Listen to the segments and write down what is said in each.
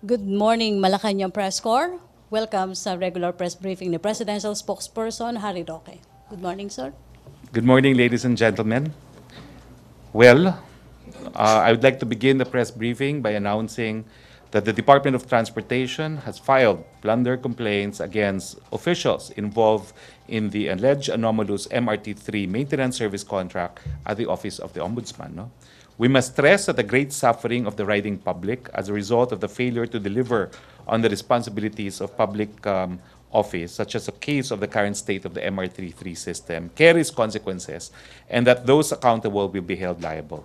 Good morning, Malacañang Press Corps. Welcome sa regular press briefing ni Presidential Spokesperson Harry Roque. Good morning, sir. Good morning, ladies and gentlemen. Well, I would like to begin the press briefing by announcing that the Department of Transportation has filed plunder complaints against officials involved in the alleged anomalous MRT-3 maintenance service contract at the Office of the Ombudsman. No? We must stress that the great suffering of the riding public as a result of the failure to deliver on the responsibilities of public office, such as a case of the current state of the MR33 system, carries consequences, and that those accountable will be held liable.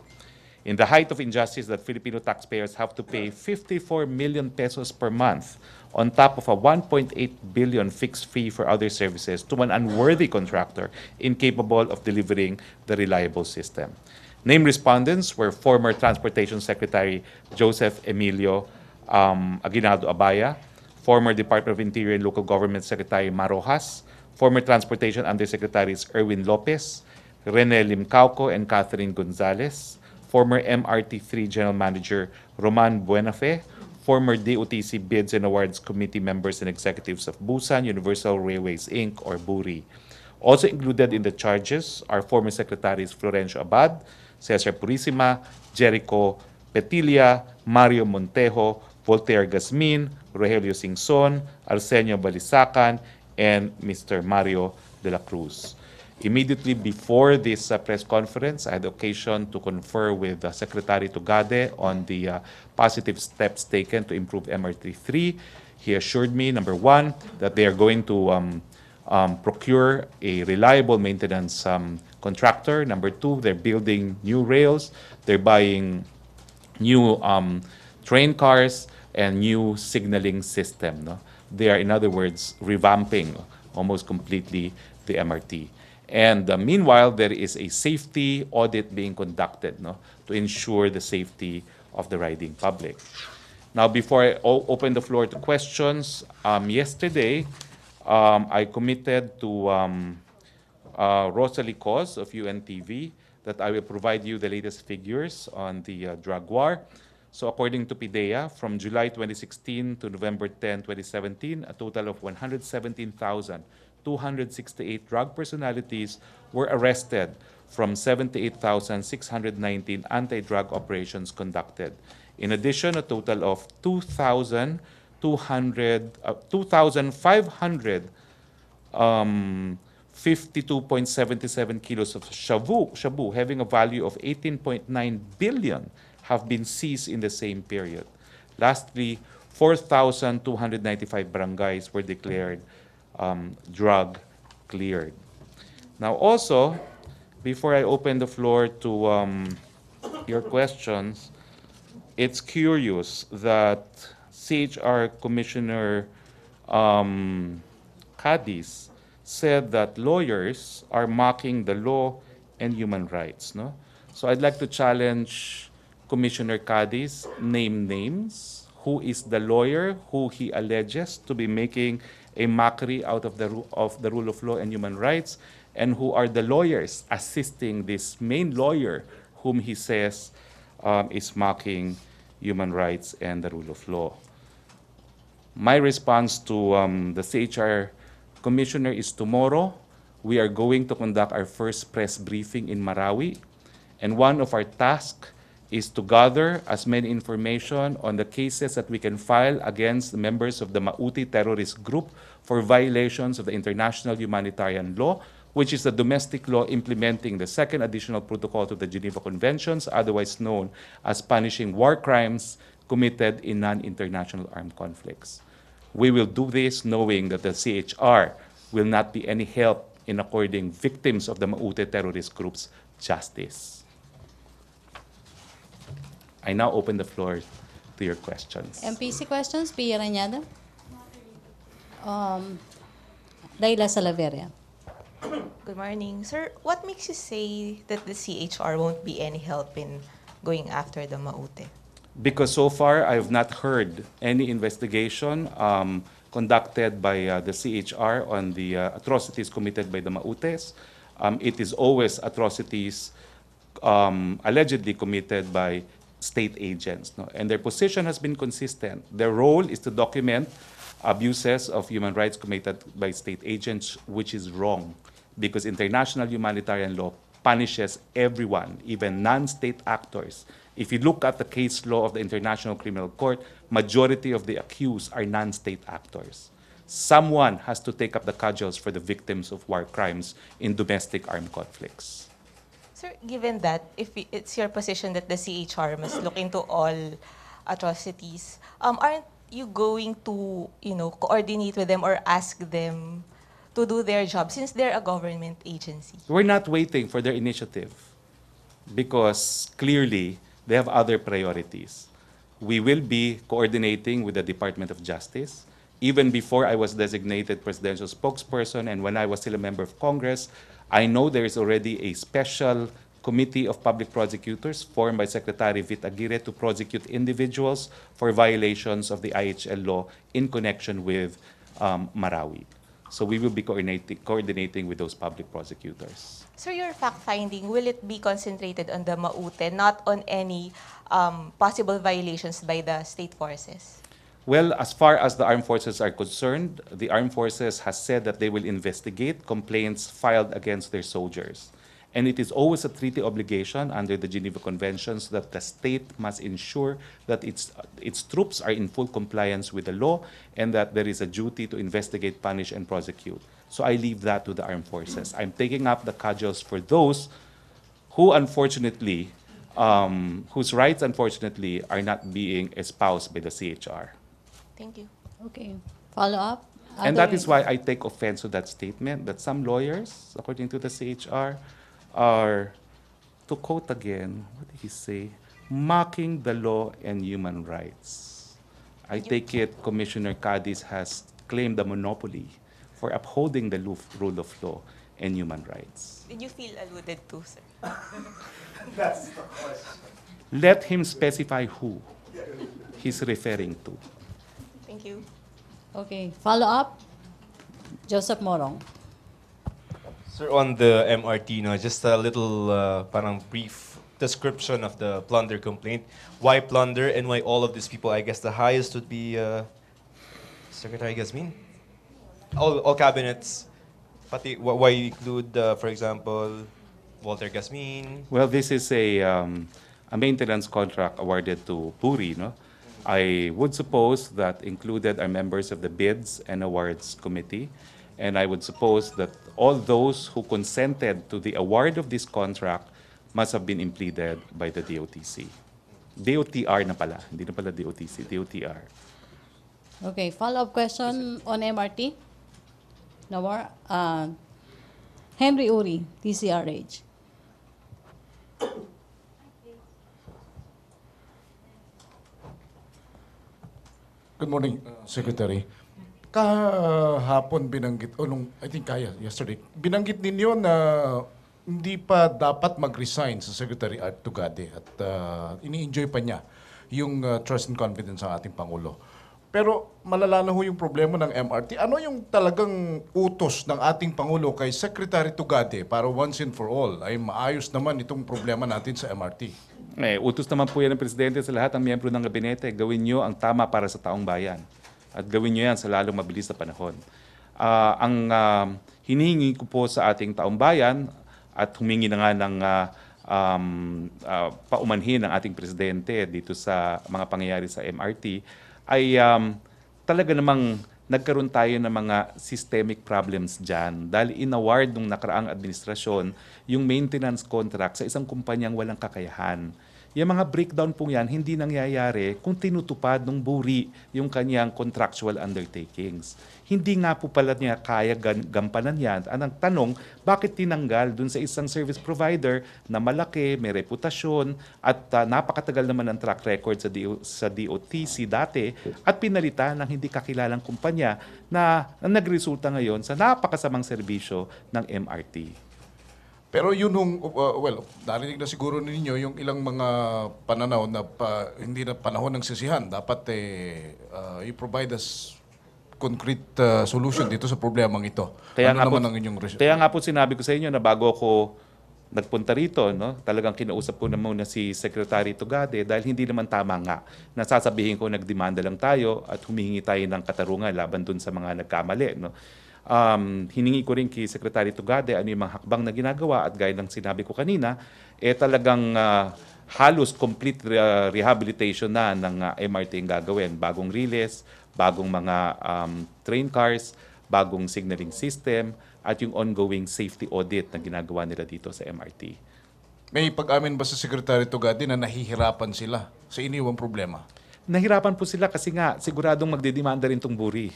In the height of injustice that Filipino taxpayers have to pay 54 million pesos per month on top of a 1.8 billion fixed fee for other services to an unworthy contractor incapable of delivering the reliable system. Named respondents were former Transportation Secretary Joseph Emilio Aguinaldo Abaya, former Department of Interior and Local Government Secretary Marojas, former Transportation Undersecretaries Erwin Lopez, Rene Limcauco and Catherine Gonzalez, former MRT3 General Manager Roman Buenafe, former DOTC Bids and Awards Committee members and executives of Busan Universal Railways Inc. or BURI. Also included in the charges are former Secretaries Florencio Abad, Cesar Purisima, Jericho Petilla, Mario Montejo, Voltaire Gasmin, Rogelio Singson, Arsenio Balisacan, and Mr. Mario de la Cruz. Immediately before this press conference, I had the occasion to confer with Secretary Tugade on the positive steps taken to improve MR33. He assured me, number one, that they are going to procure a reliable maintenance contractor. Number two, they're building new rails. They're buying new train cars and new signaling system. No? They are, in other words, revamping almost completely the MRT. And meanwhile, there is a safety audit being conducted, no, to ensure the safety of the riding public. Now, before I open the floor to questions, yesterday I committed to Rosalie Cos of UNTV that I will provide you the latest figures on the drug war. So according to PIDEA, from July 2016 to November 10, 2017, a total of 117,268 drug personalities were arrested from 78,619 anti-drug operations conducted. In addition, a total of 2,500 52.77 kilos of shabu having a value of 18.9 billion have been seized in the same period. Lastly, 4,295 barangays were declared drug cleared. Now also, before I open the floor to your questions, it's curious that CHR Commissioner Cadiz said that lawyers are mocking the law and human rights. No? So I'd like to challenge Commissioner Cadiz, name names. Who is the lawyer who he alleges to be making a mockery out of the rule of law and human rights? And who are the lawyers assisting this main lawyer whom he says is mocking human rights and the rule of law? My response to the CHR Commissioner is tomorrow we are going to conduct our first press briefing in Marawi, and one of our tasks is to gather as many information on the cases that we can file against the members of the Mauti terrorist group for violations of the international humanitarian law, which is the domestic law implementing the second additional protocol to the Geneva Conventions, otherwise known as punishing war crimes committed in non-international armed conflicts. We will do this knowing that the CHR will not be any help in according victims of the Mauti terrorist groups justice. I now open the floor to your questions. MPC questions, Pia Rañada. Dayla Salaveria. Good morning. Sir, what makes you say that the CHR won't be any help in going after the Maute? Because so far I have not heard any investigation conducted by the CHR on the atrocities committed by the Mautes. It is always atrocities allegedly committed by state agents. No? And their position has been consistent. Their role is to document abuses of human rights committed by state agents, which is wrong because international humanitarian law punishes everyone, even non-state actors. If you look at the case law of the International Criminal Court, majority of the accused are non-state actors. Someone has to take up the cudgels for the victims of war crimes in domestic armed conflicts. Sir, given that, if it's your position that the CHR must look into all atrocities, aren't you going to, coordinate with them or ask them to do their job since they're a government agency? We're not waiting for their initiative because clearly they have other priorities. We will be coordinating with the Department of Justice. Even before I was designated presidential spokesperson and when I was still a member of Congress, I know there is already a special committee of public prosecutors formed by Secretary Vit Aguirre to prosecute individuals for violations of the IHL law in connection with Marawi. So we will be coordinating with those public prosecutors. Sir, your fact-finding, will it be concentrated on the Maute, not on any possible violations by the state forces? Well, as far as the armed forces are concerned, the armed forces has said that they will investigate complaints filed against their soldiers. And it is always a treaty obligation under the Geneva Conventions that the state must ensure that its troops are in full compliance with the law and that there is a duty to investigate, punish, and prosecute. So I leave that to the armed forces. I'm taking up the cudgels for those who unfortunately, whose rights unfortunately are not being espoused by the CHR. Thank you. Okay. Follow up? And that is why I take offense to that statement that some lawyers, according to the CHR, are, to quote again, what did he say? Mocking the law and human rights. I take it Commissioner Cadiz has claimed the monopoly for upholding the rule of law and human rights. Did you feel alluded to, sir? That's the question. Let him specify who he's referring to. Thank you. Okay. Follow up? Joseph Morong. Sir, on the MRT, just a little parang brief description of the plunder complaint. Why plunder and why all of these people? I guess the highest would be Secretary Gasmin. All cabinets. Pati, why include, for example, Walter Gasmin? Well, this is a maintenance contract awarded to Puri, no? I would suppose that included are members of the Bids and Awards Committee, and I would suppose that all those who consented to the award of this contract must have been impleaded by the DOTC. DOTR na pala, hindi na pala DOTC, DOTR. Okay. Follow-up question on MRT? No more? Henry Uri, TCRH. Good morning, Secretary. Kahapon binanggit, yesterday, binanggit ninyo na hindi pa dapat mag-resign sa Secretary Art Tugade at ini-enjoy pa niya yung trust and confidence ng ating Pangulo. Pero malala na ho yung problema ng MRT. Ano yung talagang utos ng ating Pangulo kay Secretary Tugade para once and for all ay maayos naman itong problema natin sa MRT? Utos naman po yan ng Presidente sa lahat ng miyembro ng gabinete. Gawin nyo ang tama para sa taong bayan. At gawin nyo yan sa lalong mabilis na panahon. Ang hinihingi ko po sa ating taong bayan at humingi na nga ng paumanhin ng ating Presidente dito sa mga pangyayari sa MRT ay talaga namang nagkaroon tayo ng mga systemic problems dyan dahil inaward nung nakaraang administrasyon yung maintenance contract sa isang kumpanyang walang kakayahan. Yung mga breakdown po yan, hindi nangyayari kung tinutupad ng Buri yung kanyang contractual undertakings. Hindi nga po pala niya kaya gampanan yan. Ang tanong, bakit tinanggal dun sa isang service provider na malaki, may reputasyon, at napakatagal naman ang track record sa DOTC dati, at pinalitan ng hindi kakilalang kumpanya na nagresulta ngayon sa napakasamang serbisyo ng MRT. Pero yun narinig na siguro ninyo yung ilang mga pananaw na hindi na panahon ng sisihan. Dapat i-provide us concrete solution dito sa problemang ito. Kaya ano nga naman po, ang inyong kaya nga po sinabi ko sa inyo na bago ako nagpunta rito, no? Talagang kinausap ko na muna si Secretary Tugade dahil hindi naman tama nga. Nasasabihin ko nagdemanda lang tayo at humihingi tayo ng katarungan laban dun sa mga nagkamali, no? Hiningi ko rin kay Secretary Tugade ano yung mga hakbang na ginagawa at gaya ng sinabi ko kanina, talagang halos complete rehabilitation na ng MRT ang gagawin. Bagong riles, bagong mga train cars, bagong signaling system, at yung ongoing safety audit na ginagawa nila dito sa MRT. May pag-amin ba sa Secretary Tugade na nahihirapan sila sa iniwang problema? Nahirapan po sila kasi nga siguradong magdidemanda rin itong buri.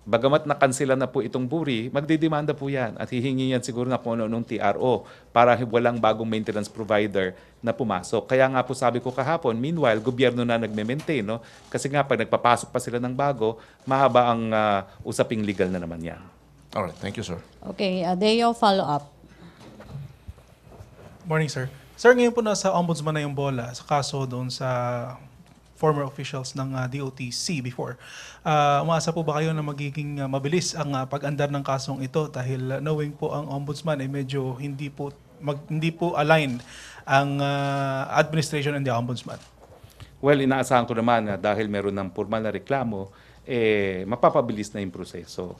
Bagamat nakansela na po itong buri, magdidemanda po yan at hihingi yan siguro na kung ano-anong TRO para walang bagong maintenance provider na pumasok. Kaya nga po sabi ko kahapon, meanwhile, gobyerno na nagme-maintain, no? Kasi nga pag nagpapasok pa sila ng bago, mahaba ang usaping legal na naman yan. Alright, thank you, sir. Okay, Deo, follow-up. Morning, sir. Sir, ngayon po nasa ombudsman na yung bola sa kaso doon sa former officials ng DOTC before. Umaasa po ba kayo na magiging mabilis ang pag-andar ng kasong ito dahil knowing po ang ombudsman ay medyo hindi po aligned ang administration and the ombudsman? Well, inaasahan ko naman na dahil meron ng formal na reklamo, mapapabilis na yung proseso.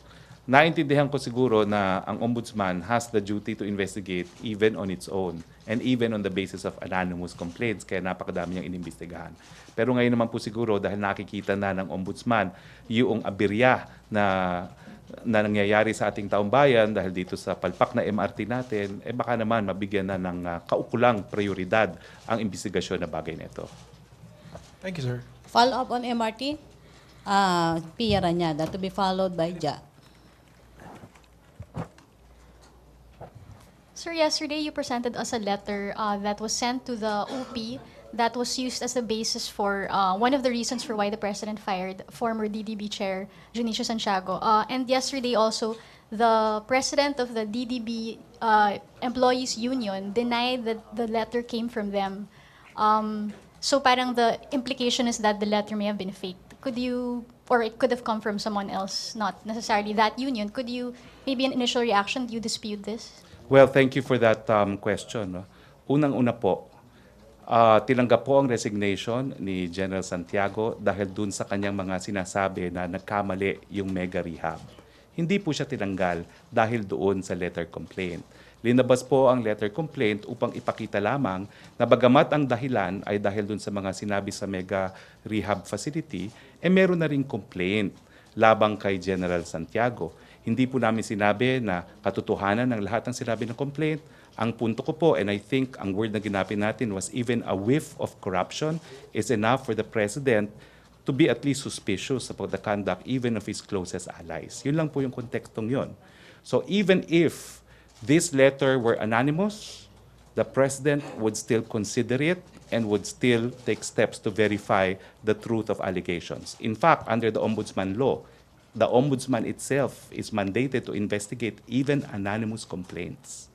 Naintindihan ko siguro na ang ombudsman has the duty to investigate even on its own and even on the basis of anonymous complaints, kaya napakadami niyang inimbestigahan. Pero ngayon naman po siguro dahil nakikita na ng ombudsman yung aberya na nangyayari sa ating taong bayan dahil dito sa palpak na MRT natin, baka naman mabigyan na ng kaukulang prioridad ang investigasyon na bagay na ito. Thank you, sir. Follow-up on MRT? Pia Ranyada, to be followed by Ja. Sir, yesterday you presented us a letter that was sent to the OP that was used as the basis for one of the reasons for why the president fired former DDB chair Junicio Santiago. And yesterday also, the president of the DDB Employees Union denied that the letter came from them. So parang the implication is that the letter may have been faked. Could you, or it could have come from someone else, not necessarily that union. Could you, maybe an initial reaction, do you dispute this? Well, thank you for that question. No? Unang-una po, tinanggap po ang resignation ni General Santiago dahil dun sa kanyang mga sinasabi na nagkamali yung mega rehab. Hindi po siya tinanggal dahil doon sa letter complaint. Linabas po ang letter complaint upang ipakita lamang na bagamat ang dahilan ay dahil dun sa mga sinabi sa mega rehab facility, meron na ring complaint labang kay General Santiago. Hindi po namin sinabi na katotohanan ng lahat ng sinabi ng complaint. Ang punto ko po, and I think ang word na ginapin natin was even a whiff of corruption is enough for the President to be at least suspicious about the conduct even of his closest allies. Yun lang po yung kontekstong yun. So even if this letter were anonymous, the President would still consider it and would still take steps to verify the truth of allegations. In fact, under the Ombudsman law, the Ombudsman itself is mandated to investigate even anonymous complaints.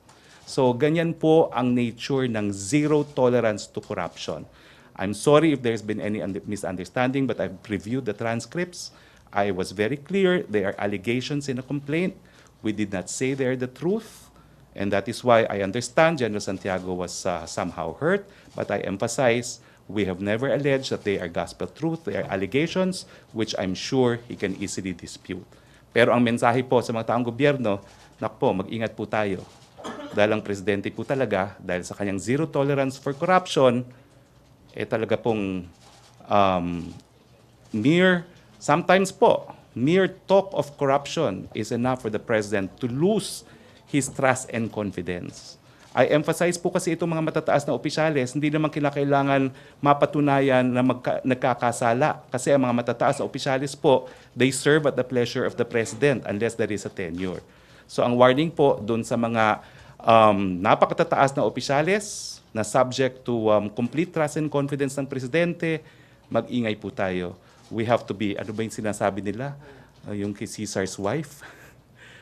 So ganyan po ang nature ng zero tolerance to corruption. I'm sorry if there's been any misunderstanding, but I've reviewed the transcripts. I was very clear. There are allegations in a complaint. We did not say they're the truth. And that is why I understand General Santiago was somehow hurt, but I emphasize we have never alleged that they are gospel truth. They are allegations which I'm sure he can easily dispute. Pero ang mensahe po sa mga taong gobyerno, nakpo, mag-ingat po tayo. Dahil ang presidente po talaga, dahil sa kanyang zero tolerance for corruption, talaga pong sometimes po, mere talk of corruption is enough for the president to lose his trust and confidence. I emphasize po kasi itong mga matataas na opisyales, hindi naman kinakailangan mapatunayan na nagkakasala. Kasi ang mga matataas na opisyales po, they serve at the pleasure of the President unless there is a tenure. So ang warning po doon sa mga napakatataas na opisyales na subject to complete trust and confidence ng Presidente, mag-ingay po tayo. We have to be, ano ba yung sinasabi nila? Yung kay Caesar's wife?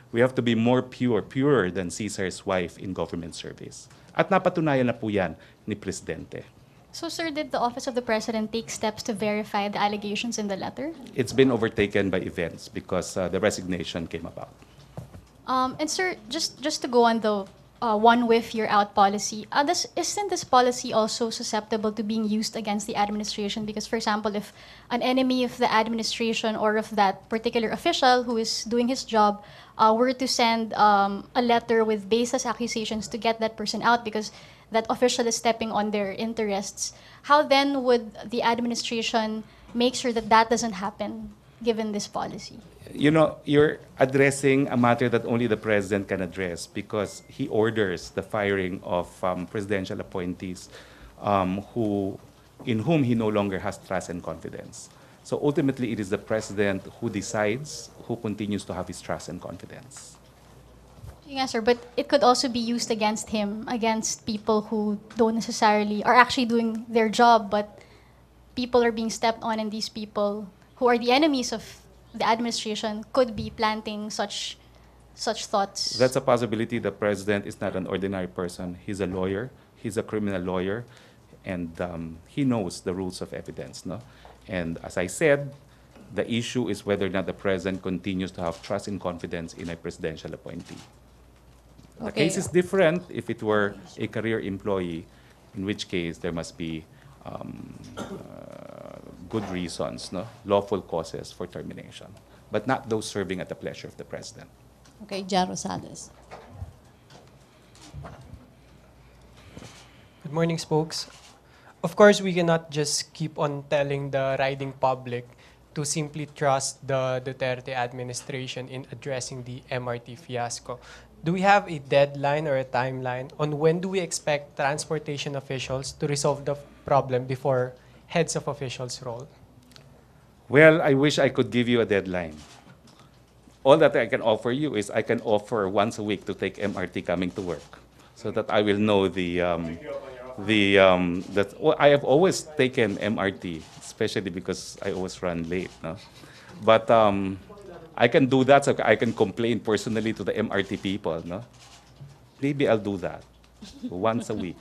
We have to be more purer than Caesar's wife in government service. At napatunayan na po yan ni Presidente. So, sir, did the Office of the President take steps to verify the allegations in the letter? It's been overtaken by events because the resignation came about. And sir, just to go on the one whiff, you're out policy. Isn't this policy also susceptible to being used against the administration? Because, for example, if an enemy of the administration or of that particular official who is doing his job were to send a letter with baseless accusations to get that person out because that official is stepping on their interests, how then would the administration make sure that that doesn't happen, given this policy? You know, you're addressing a matter that only the president can address because he orders the firing of presidential appointees in whom he no longer has trust and confidence. So ultimately, it is the president who decides who continues to have his trust and confidence. Yes, sir, but it could also be used against him, against people who don't necessarily are actually doing their job, but people are being stepped on, and these people who are the enemies of the administration could be planting such thoughts. That's a possibility. The president is not an ordinary person. He's a lawyer. He's a criminal lawyer, and he knows the rules of evidence. No, and as I said, the issue is whether or not the president continues to have trust and confidence in a presidential appointee. The Okay. case is different if it were a career employee, in which case there must be good reasons, no? Lawful causes for termination, but not those serving at the pleasure of the president. Okay, Jan Rosales. Good morning, spokes. Of course, we cannot just keep on telling the riding public to simply trust the Duterte administration in addressing the MRT fiasco. Do we have a deadline or a timeline on when do we expect transportation officials to resolve the problem before heads of officials roll? Well, I wish I could give you a deadline. All that I can offer you is I can offer once a week to take MRT coming to work, so that I will know that I have always taken MRT, especially because I always run late. No? But I can do that, so I can complain personally to the MRT people. No? Maybe I'll do that once a week.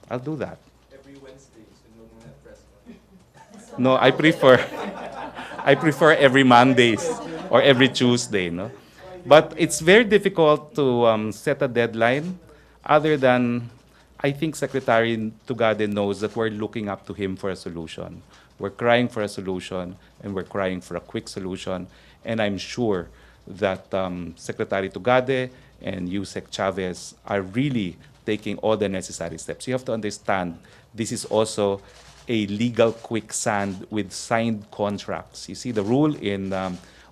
I'll do that. No, I prefer every Mondays or every Tuesday, no? But it's very difficult to set a deadline other than I think Secretary Tugade knows that we're looking up to him for a solution. We're crying for a solution, and we're crying for a quick solution. And I'm sure that Secretary Tugade and Yusek Chavez are really taking all the necessary steps. You have to understand, this is also a legal quicksand with signed contracts. You see, the rule in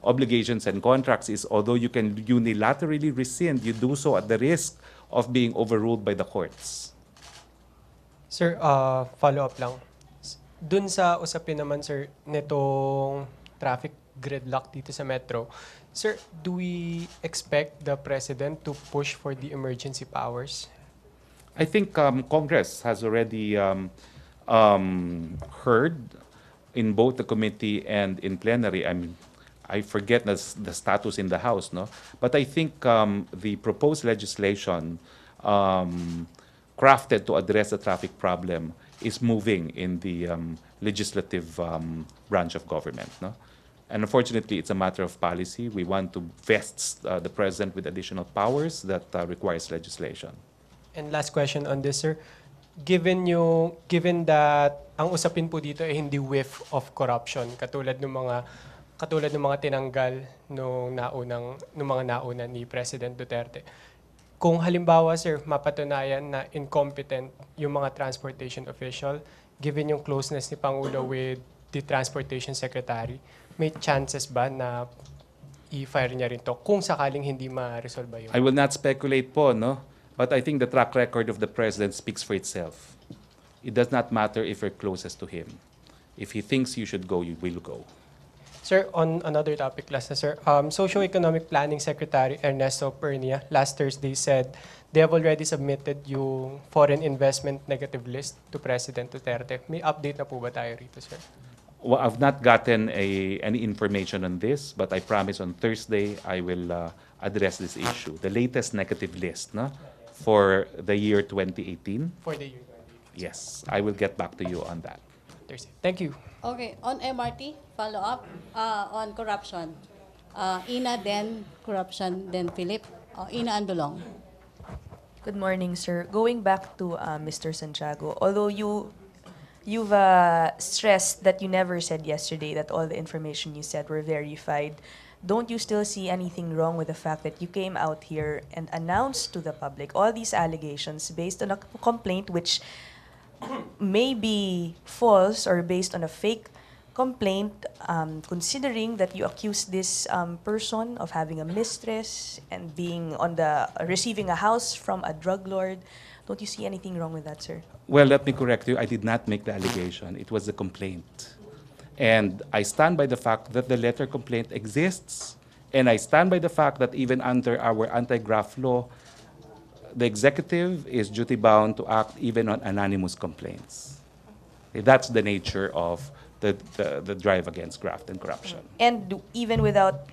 obligations and contracts is although you can unilaterally rescind, you do so at the risk of being overruled by the courts. Sir, follow-up lang. Dun sa usapin naman, sir, nitong traffic gridlock dito sa Metro, sir, do we expect the President to push for the emergency powers? I think Congress has already heard in both the committee and in plenary. I forget the status in the House, no? But I think the proposed legislation crafted to address the traffic problem is moving in the legislative branch of government, no? And unfortunately, it's a matter of policy. We want to vest the president with additional powers that requires legislation. And last question on this, sir. Given that ang usapin po dito ay hindi whiff of corruption, katulad ng mga tinanggal nung mga nauna ni President Duterte. Kung halimbawa, sir, mapatunayan na incompetent yung mga transportation official, given yung closeness ni Pangulo with the Transportation Secretary, may chances ba na i-fire niya rin to kung sakaling hindi ma-resolve yun? I will not speculate po, no? But I think the track record of the president speaks for itself. It does not matter if you're closest to him. If he thinks you should go, you will go. Sir, on another topic last na, sir, Socio-Economic Planning Secretary Ernesto Pernia last Thursday said they have already submitted yung foreign investment negative list to President Duterte. May update na po ba tayo rito, sir? Well, I've not gotten any information on this, but I promise on Thursday I will address this issue. The latest negative list, no, for the year 2018. For the year 2018. Yes, I will get back to you on that. Thursday. Thank you. Okay, on MRT, follow up. On corruption. Ina, then corruption, then Philip. Ina Andulong. Good morning, sir. Going back to Mr. Santiago, although you've stressed that you never said yesterday that all the information you said were verified, don't you still see anything wrong with the fact that you came out here and announced to the public all these allegations based on a complaint which may be false or based on a fake complaint, considering that you accused this person of having a mistress and being on the receiving a house from a drug lord? Don't you see anything wrong with that, sir? Well, let me correct you. I did not make the allegation. It was the complaint. And I stand by the fact that the letter complaint exists. And I stand by the fact that even under our anti-graft law, the executive is duty-bound to act even on anonymous complaints. That's the nature of the drive against graft and corruption. And even without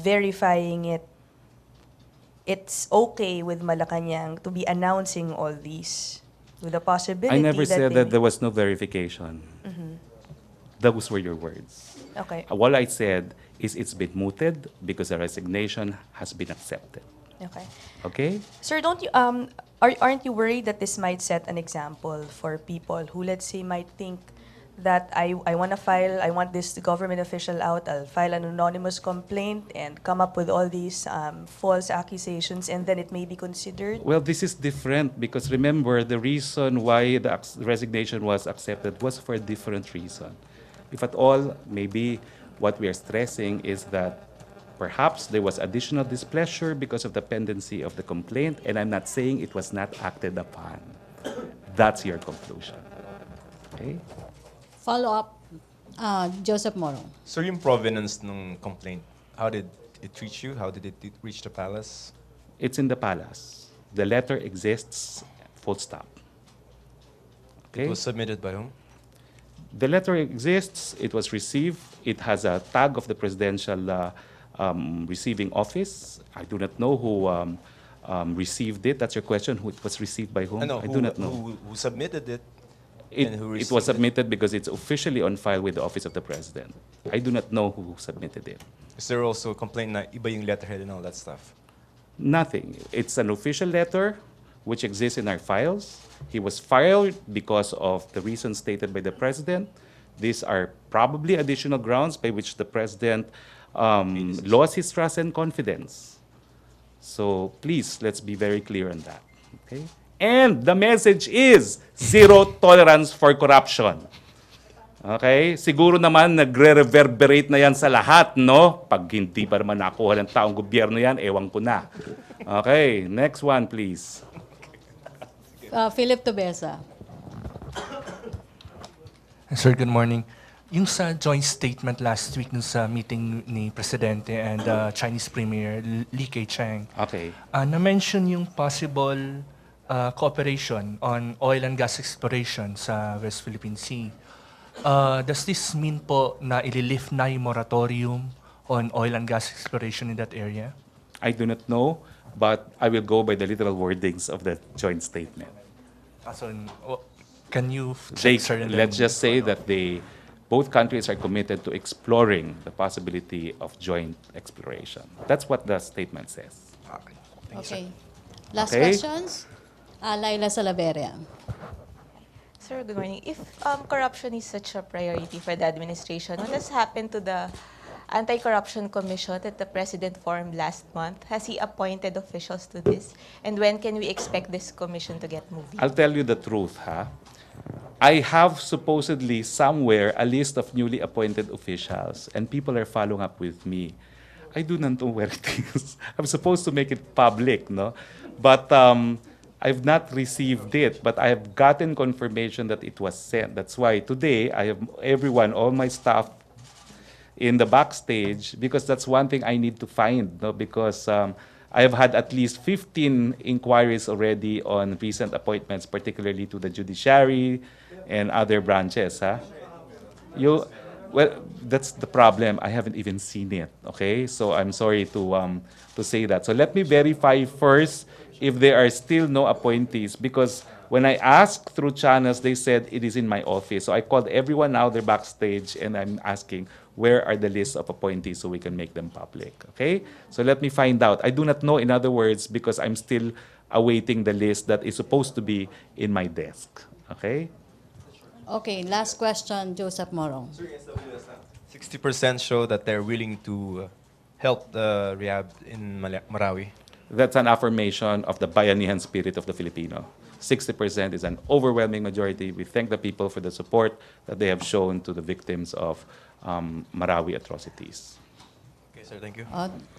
verifying it, it's okay with Malacañang to be announcing all these with the possibility I never said they that there was no verification. Those were your words. Okay. What I said is it's been mooted because the resignation has been accepted. Okay. Okay? Sir, don't you aren't you worried that this might set an example for people who, let's say, might think that I want this government official out, I'll file an anonymous complaint and come up with all these false accusations, and then it may be considered? Well, this is different because remember, the reason why the resignation was accepted was for a different reason. If at all, maybe what we are stressing is that perhaps there was additional displeasure because of the pendency of the complaint, and I'm not saying it was not acted upon. That's your conclusion. Okay? Follow-up, Joseph Moro. So yung provenance ng complaint, how did it reach you? How did it reach the palace? It's in the palace. The letter exists, full stop. Okay? It was submitted by whom? The letter exists, it was received, it has a tag of the presidential receiving office. I do not know who received it. That's your question, who it was received by whom? No, I do not know. Who submitted it? It, and who it received was submitted because it's officially on file with the office of the president. I do not know who submitted it. Is there also a complaint na iba yung letterhead and all that stuff? Nothing. It's an official letter which exists in our files. He was fired because of the reasons stated by the president. These are probably additional grounds by which the president lost his trust and confidence. So please, let's be very clear on that. Okay? And the message is zero tolerance for corruption. Okay? Siguro naman nagre-reverberate na yan sa lahat, no? Pag hindi pa naman nakuha ng taong gobyerno yan, ewan ko na. Okay, next one, please. Philip Tobesa. Sir, good morning. Yung sa joint statement last week nung sa meeting ni Presidente and Chinese Premier Li Keqiang, Okay. na-mention yung possible cooperation on oil and gas exploration sa West Philippine Sea. Does this mean po na ililift na yung moratorium on oil and gas exploration in that area? I do not know, but I will go by the literal wordings of the joint statement. So, can you They, check, sir? and let's then- just say that both countries are committed to exploring the possibility of joint exploration. That's what the statement says. Okay. Thank you, sir. Okay. Last Okay. questions? Laila Salaveria. Sir, good morning. If corruption is such a priority for the administration, what has happened to the Anti-Corruption Commission that the President formed last month? Has he appointed officials to this? And when can we expect this commission to get moving? I'll tell you the truth, ha? I have supposedly somewhere a list of newly appointed officials, and people are following up with me. I do not know where it is. I'm supposed to make it public, no? But I've not received it, but I have gotten confirmation that it was sent. That's why today I have everyone, all my staff, in the backstage, because that's one thing I need to find, no? Because I have had at least 15 inquiries already on recent appointments, particularly to the judiciary and other branches. Well, that's the problem. I haven't even seen it. Okay, so I'm sorry to say that. So let me verify first if there are still no appointees, because when I asked through channels, they said it is in my office. So I called everyone now, they're backstage, and I'm asking, where are the lists of appointees so we can make them public, okay? So let me find out. I do not know, in other words, because I'm still awaiting the list that is supposed to be in my desk, okay? Okay, last question, Joseph Morong. 60% show that they're willing to help the rehab in Marawi. That's an affirmation of the bayanihan spirit of the Filipino. 60% is an overwhelming majority. We thank the people for the support that they have shown to the victims of Marawi atrocities. Okay, sir, thank you.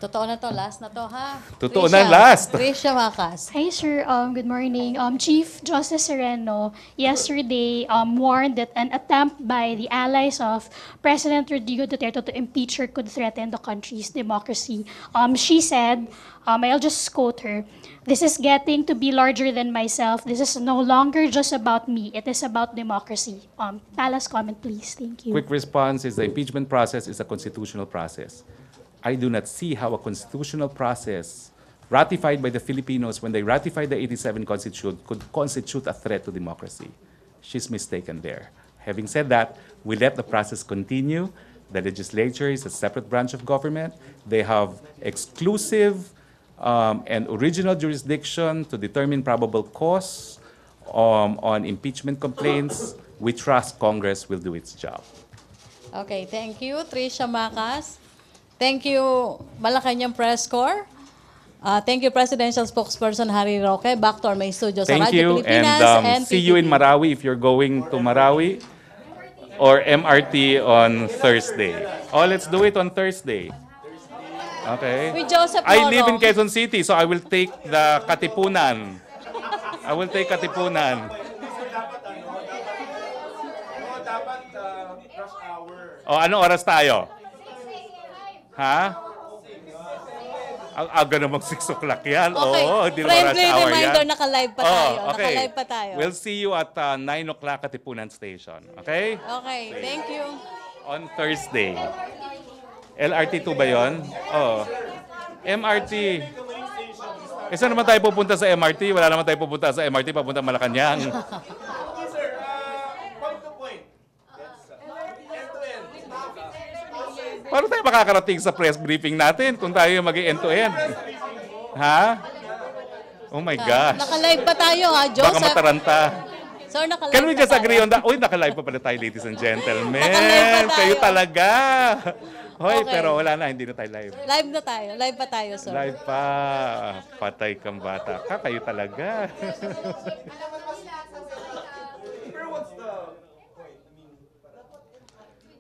Totoo na to, last na to ha. Totoo na, last. Trisha Macas. Hi, sir. Good morning. Chief Justice Sereno yesterday warned that an attempt by the allies of President Rodrigo Duterte to impeach her could threaten the country's democracy. She said, I'll just quote her, "This is getting to be larger than myself. This is no longer just about me. It is about democracy." Palace comment, please. Thank you. Quick response is the impeachment process is a constitutional process. I do not see how a constitutional process ratified by the Filipinos when they ratified the 87 Constitution could constitute a threat to democracy. She's mistaken there. Having said that, we let the process continue. The legislature is a separate branch of government. They have exclusive and original jurisdiction to determine probable cause on impeachment complaints. We trust Congress will do its job. Okay, thank you, Trisha Macas. Thank you, Malacañang Press Corps. Thank you, Presidential Spokesperson Harry Roque. Back to our main studio sa Thank Radyo you, Pilipinas and see you in PTV. Marawi if you're going to Marawi or MRT on Thursday. Oh, let's do it on Thursday. Okay. With Joseph I live in Morong. Quezon City, so I will take the Katipunan. I will take Katipunan. Oh, anong oras tayo? Ha? Ang aga namang 6 o'clock yan. Okay, Oo, di ba friendly rush hour reminder, yan? naka-live pa tayo. Oh, okay. Naka-live pa tayo. We'll see you at 9 o'clock at Tipunan Station. Okay? Okay, thank you. On Thursday. LRT 2 ba yun? Oh. MRT. Saan naman tayo pupunta sa MRT? Wala naman tayo pupunta sa MRT, papunta Malacañang. Paano tayo makakarating sa press briefing natin kung tayo yung mag-end-to-end? Ha? Oh my gosh. Naka-live pa tayo ha, Joseph. Baka mataranta. Sir, naka-live Can we pa just tayo. agree on that? Uy, naka-live pa pala tayo, ladies and gentlemen. Naka-live pa tayo. Kayo talaga. Hoy, Okay. pero wala na, hindi na tayo live. Live na tayo. Live pa tayo, sir. Live pa. Patay kang bata ka. Kayo talaga.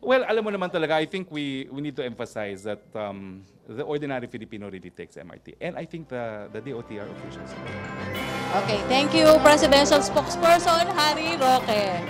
Well, alam mo naman talaga, I think we need to emphasize that the ordinary Filipino really takes MRT. And I think the DOTR officials. Okay, thank you, Presidential Spokesperson Harry Roque.